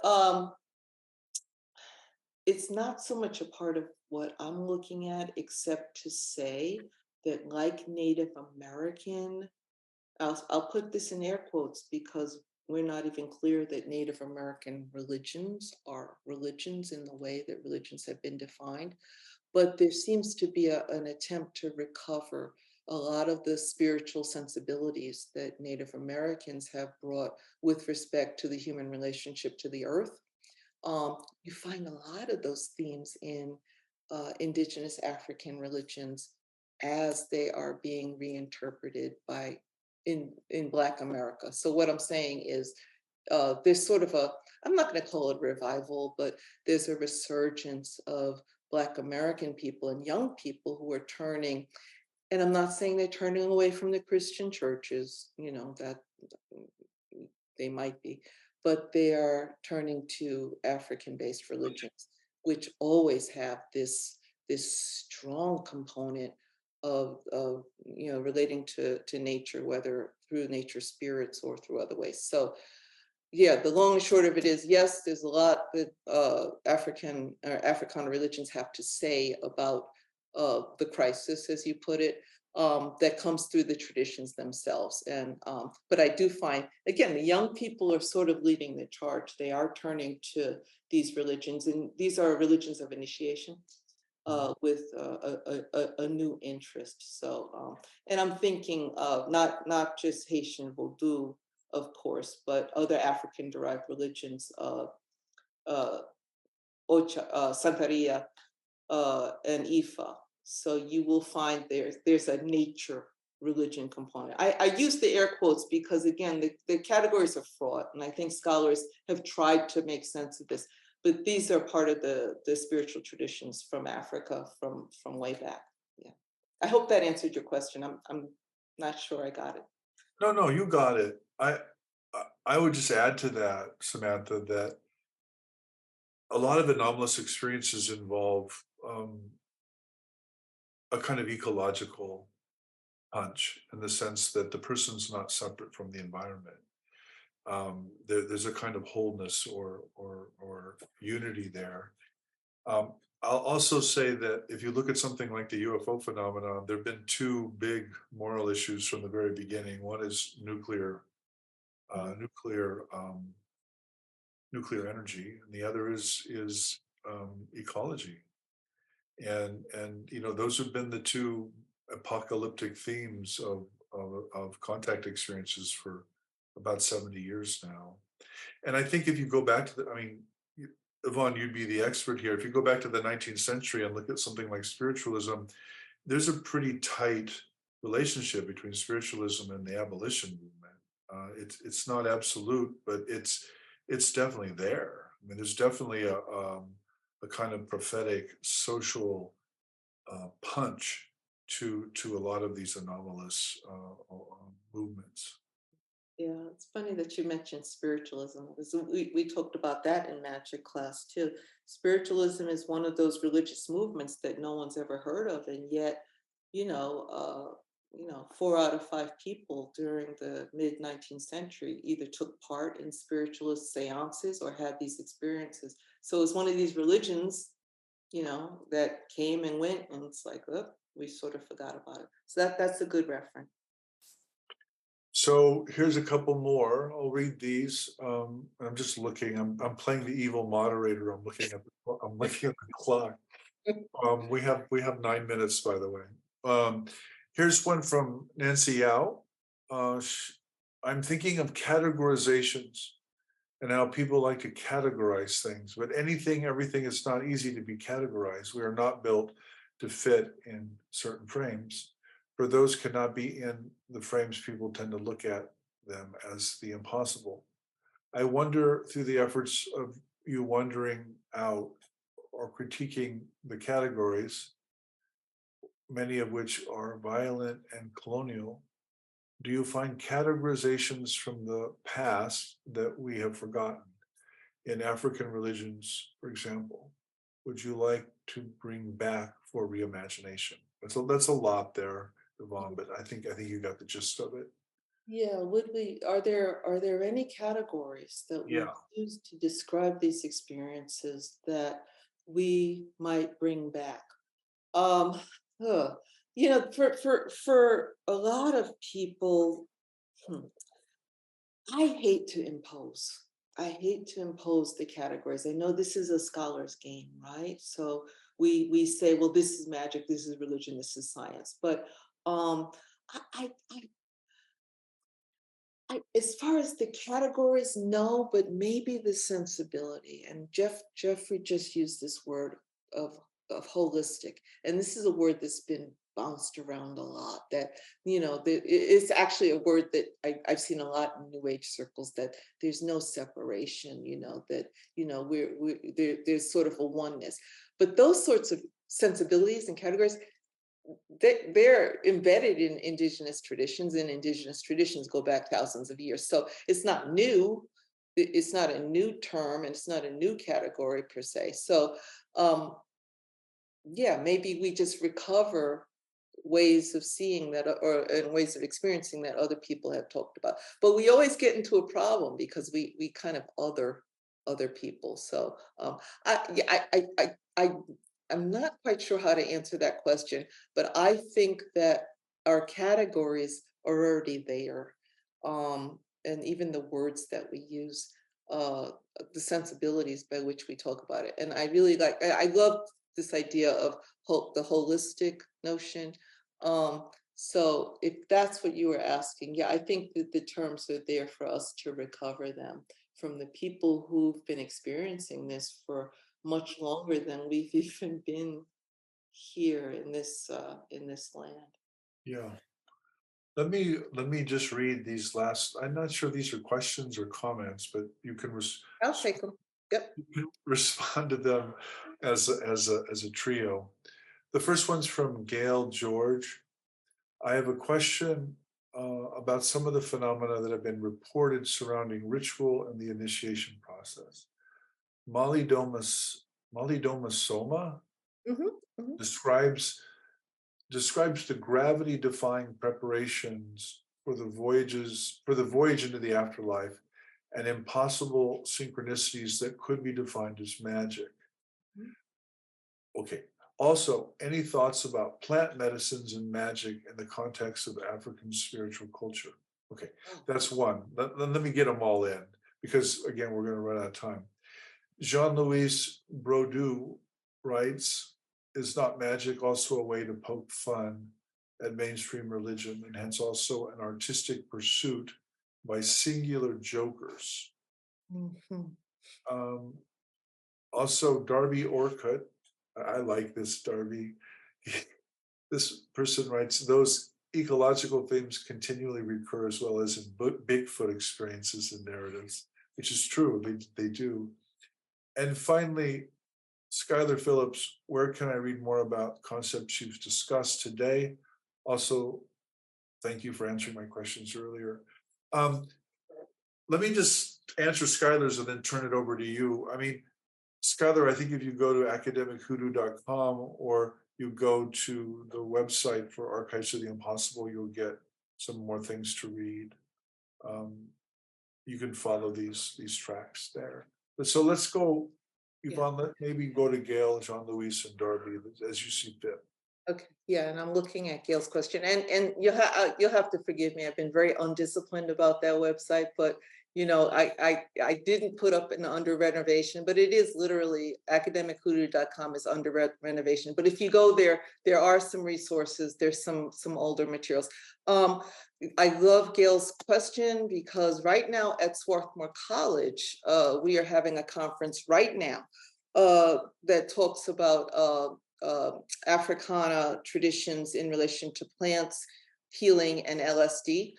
it's not so much a part of what I'm looking at, except to say that, like Native American, I'll put this in air quotes because we're not even clear that Native American religions are religions in the way that religions have been defined. But there seems to be an attempt to recover a lot of the spiritual sensibilities that Native Americans have brought with respect to the human relationship to the earth. You find a lot of those themes in indigenous African religions as they are being reinterpreted by in Black America. So what I'm saying is there's sort of a, I'm not going to call it revival, but there's a resurgence of Black American people and young people who are turning, and I'm not saying they're turning away from the Christian churches, that they might be, but they are turning to African-based religions, which always have this strong component of relating to nature, whether through nature spirits or through other ways. So yeah, the long and short of it is, yes, there's a lot that African or Africana religions have to say about the crisis, as you put it, that comes through the traditions themselves. And but I do find, again, the young people are sort of leading the charge. They are turning to these religions, and these are religions of initiation with a new interest. So, and I'm thinking of not just Haitian Voodoo, of course, but other African-derived religions, uh, Santeria, and Ifa. So you will find there's a nature religion component. I use the air quotes because, again, the categories are fraught, and I think scholars have tried to make sense of this. But these are part of the spiritual traditions from Africa from way back. Yeah, I hope that answered your question. I'm not sure I got it. No, no, you got it. I would just add to that, Samantha, that a lot of anomalous experiences involve a kind of ecological punch in the sense that the person's not separate from the environment. There's a kind of wholeness or unity there. I'll also say that if you look at something like the UFO phenomenon, there have been two big moral issues from the very beginning. One is nuclear nuclear energy, and the other is ecology. And those have been the two apocalyptic themes of contact experiences for about 70 years now. And I think if you go back to Yvonne, you'd be the expert here. If you go back to the 19th century and look at something like spiritualism, there's a pretty tight relationship between spiritualism and the abolition movement. It's not absolute, but it's definitely there. I mean, there's definitely a kind of prophetic social punch to a lot of these anomalous movements. Yeah, it's funny that you mentioned spiritualism because we talked about that in magic class too. Spiritualism is one of those religious movements that no one's ever heard of, and yet, you know, 4 out of 5 people during the mid 19th century either took part in spiritualist seances or had these experiences. So it's one of these religions, that came and went, and it's like, oh, we sort of forgot about it. So that's a good reference. So here's a couple more. I'll read these. I'm just looking. I'm playing the evil moderator. I'm looking at the clock. We have 9 minutes, by the way. Here's one from Nancy Yao. I'm thinking of categorizations and how people like to categorize things, but everything is not easy to be categorized. We are not built to fit in certain frames. For those cannot be in the frames, people tend to look at them as the impossible. I wonder, through the efforts of you wondering out or critiquing the categories, many of which are violent and colonial, do you find categorizations from the past that we have forgotten in African religions, for example, would you like to bring back for reimagination? That's a lot there, Yvonne, but I think you got the gist of it. Yeah, are there any categories that we Yeah. use to describe these experiences that we might bring back? Um, huh, for a lot of people, hmm, I hate to impose. I hate to impose the categories. I know this is a scholar's game, right? So we say, well, this is magic, this is religion, this is science. But um, as far as the categories, no, but maybe the sensibility. And Jeffrey just used this word of of holistic, and this is a word that's been bounced around a lot. That it's actually a word that I've seen a lot in New Age circles. That there's no separation. That there's sort of a oneness. But those sorts of sensibilities and categories, they're embedded in indigenous traditions, and indigenous traditions go back thousands of years. So it's not new. It's not a new term, and it's not a new category per se. So yeah, maybe we just recover ways of seeing that, or and ways of experiencing that other people have talked about. But we always get into a problem because we kind of other people. So I yeah, I I'm not quite sure how to answer that question, but I think that our categories are already there. And even the words that we use, the sensibilities by which we talk about it. And I really I love this idea of the holistic notion. So if that's what you were asking, yeah, I think that the terms are there for us to recover them from the people who've been experiencing this for much longer than we've even been here in this land. Yeah. Let me just read these last. I'm not sure if these are questions or comments, but I'll take them. Yep. you can respond to them as a trio. The first one's from Gail George. I have a question about some of the phenomena that have been reported surrounding ritual and the initiation process. Molly Soma Hmm. Hmm. describes describes the gravity-defying preparations for the voyage into the afterlife and impossible synchronicities that could be defined as magic. Okay. Also, any thoughts about plant medicines and magic in the context of African spiritual culture? Okay, Oh, that's one. Let me get them all in because, again, we're going to run out of time. Jean-Louis Brodeau writes, is not magic also a way to poke fun at mainstream religion and hence also an artistic pursuit by singular jokers? mhm. Um, Also, Darby Orcutt, I like this, Darby. This person writes, those ecological themes continually recur as well as in Bigfoot experiences and narratives, which is true, they do. And finally, Skylar Phillips, where can I read more about concepts you've discussed today? Also, thank you for answering my questions earlier. Um, Let me just answer Skylar's and then turn it over to you. I mean, Skylar, I think if you go to academichoodoo.com or you go to the website for Archives of the Impossible, you'll get some more things to read. Um, you can follow these tracks there. But so let's go, Yeah. Yvonne, maybe go to Gail, Jean Louis, and Darby as you see fit. Okay, yeah, and I'm looking at Gail's question, and you'll have to forgive me. I've been very undisciplined about that website, but I didn't put up an under renovation, but it is literally academichoodoo.com is under renovation. But if you go there, there are some resources. There's some older materials. I love Gail's question because right now at Swarthmore College, we are having a conference right now that talks about Africana traditions in relation to plants, healing, and LSD.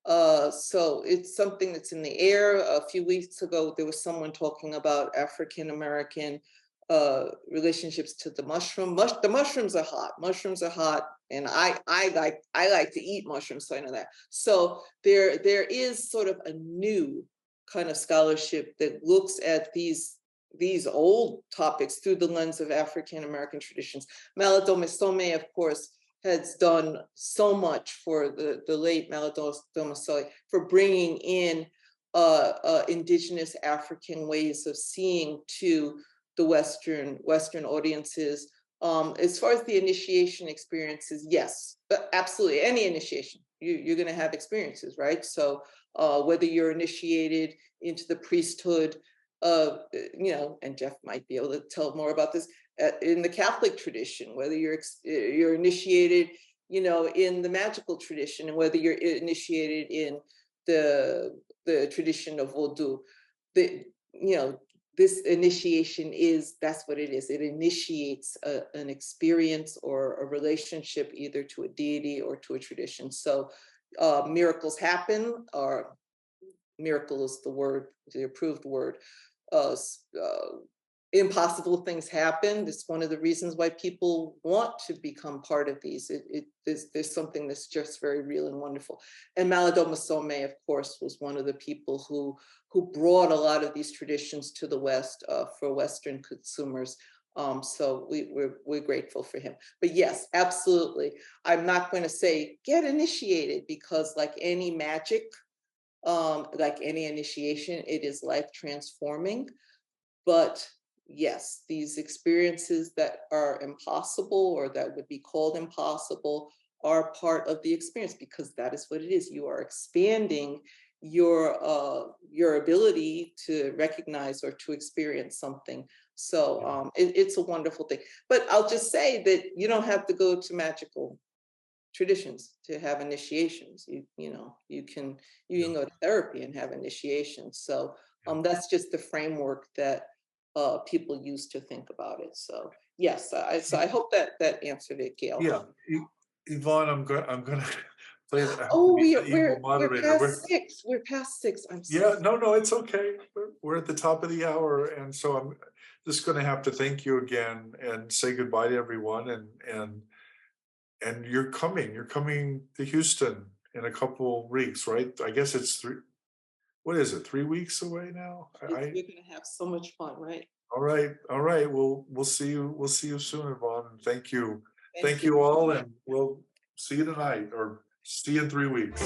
So it's something that's in the air. A few weeks ago, there was someone talking about African American relationships to the mushroom. The mushrooms are hot. Mushrooms are hot, and I like to eat mushrooms, so I know that. So there is sort of a new kind of scholarship that looks at these old topics through the lens of African American traditions. Malidoma Some, of course, has done so much for the late Malidoma Some for bringing in indigenous African ways of seeing to the Western audiences. As far as the initiation experiences, yes, but absolutely, any initiation, you're going to have experiences, right? So whether you're initiated into the priesthood, and Jeff might be able to tell more about this, in the Catholic tradition, whether you're initiated, in the magical tradition, and whether you're initiated in the tradition of Voodoo, the this initiation that's what it is. It initiates an experience or a relationship either to a deity or to a tradition. So miracles happen, or miracle is the word, the approved word. Uh, Impossible things happen. It's one of the reasons why people want to become part of these. There's something that's just very real and wonderful. And Malidoma Some, of course, was one of the people who brought a lot of these traditions to the West for Western consumers. So we're grateful for him. But yes, absolutely. I'm not going to say get initiated, because like any magic, like any initiation, it is life transforming. But yes, these experiences that are impossible or that would be called impossible are part of the experience, because that is what it is. You are expanding your ability to recognize or to experience something. So it's a wonderful thing. But I'll just say that you don't have to go to magical traditions to have initiations. You can go to therapy and have initiations. So that's just the framework that people use to think about it. So yes, I hope that answered it, Gail. Yeah, Yvonne, I'm gonna play the, I have to Oh, be the evil we're moderator. past six. We're past six. I'm Yeah, so no, it's okay. We're at the top of the hour, and so I'm just gonna have to thank you again and say goodbye to everyone. And you're coming to Houston in a couple weeks, right? I guess it's three. What is it? 3 weeks away now? we're gonna have so much fun, right? All right, all right. We'll see you. We'll see you soon, Yvonne. Thank you. Thank Thank you. you all, and we'll see you tonight, or see you in 3 weeks.